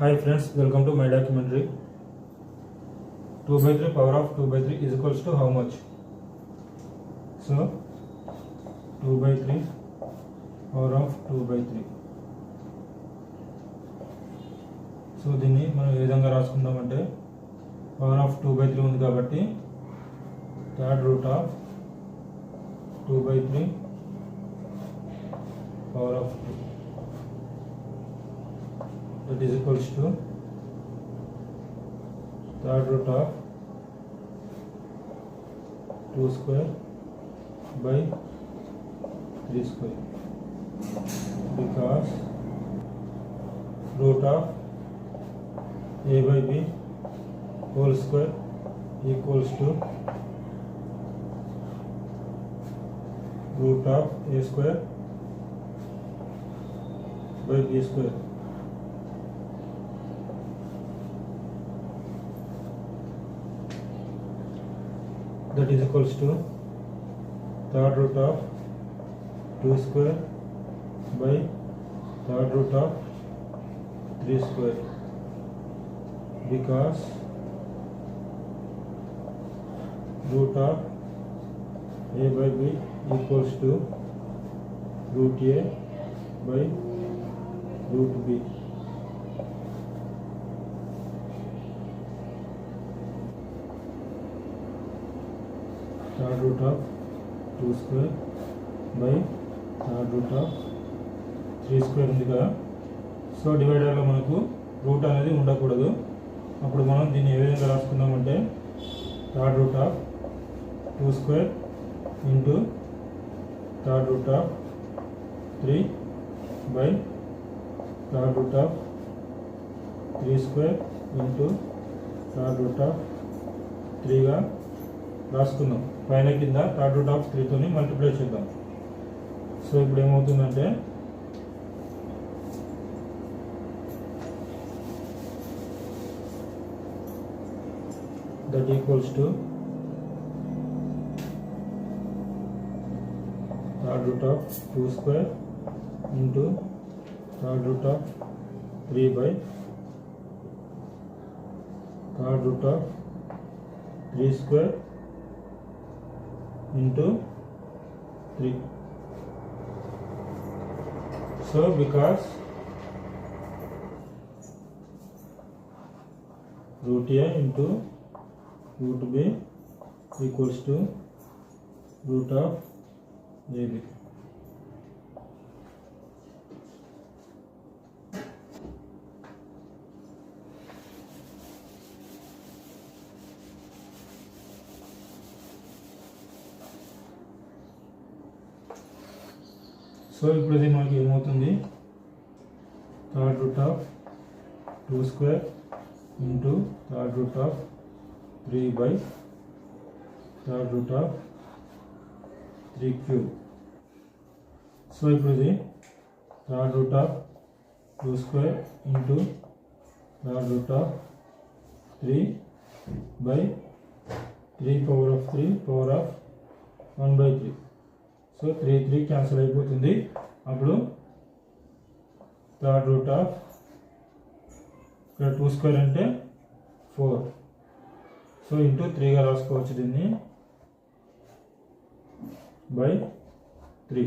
Hi friends, welcome to my documentary. 2 by 3 power of 2 by 3 is equals to how much? So 2 by 3 power of 2 by 3. So దీన్ని మనం ఏ విధంగా రాసుకుందామంటే power of 2 by 3 ఉంది కాబట్టి third root of 2 by 3 power of 2 that is equals to third root of 2 square by 3 square because root of a by b whole square equals to root of a square by b square. That is equals to third root of 2 square by third root of 3 square because root of a by b equals to root a by root b. Third root of 2 square by third root of 3 square ఉంది కదా. So డివైడర్లో మనకు route అనేది ఉండకూడదు. అప్పుడు మనం దీన్ని ఏ విధంగా రాసుకుందామంటే third root of 2 square into third root of 3 by third root of 3 square into third root of 3గా రాసుకుందాం. పైన కింద థర్డ్ రూట్ ఆఫ్ 3 తోని మల్టిప్లై చేద్దాం. సో ఇప్పుడు ఏమవుతుందంటే that equals to third root of 2 square into third root of 3 by third root of 3 square into 3. So because root a into root b equals to root of ab. So ఇప్పుడు ఇది మనకి ఏమవుతుంది third root of 2 square into third root of 3 by third root of 3 cube. So ఇప్పుడు ఇది third root of 2 square into third root of 3 by 3 power of 3 power of 1 by 3. So 3 cancel అయిపోతుంది. అప్పుడు third root of ఇక్కడ 2 square అంటే 4. So into 3గా రాసుకోవచ్చు దీన్ని by 3.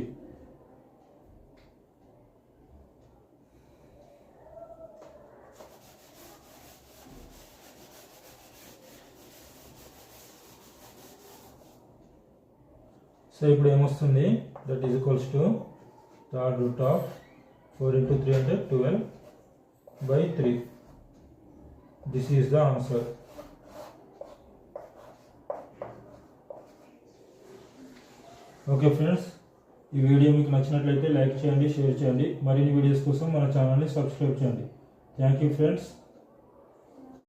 So ఇప్పుడు ఏమొస్తుంది that is equals to third root of 4 into 3 అంటే 12 by 3. This is the answer. Okay friends, ఈ వీడియో మీకు నచ్చినట్లయితే లైక్ చేయండి, షేర్ చేయండి. మరిన్ని వీడియోస్ కోసం మన ఛానల్ని సబ్స్క్రైబ్ చేయండి. Thank you friends.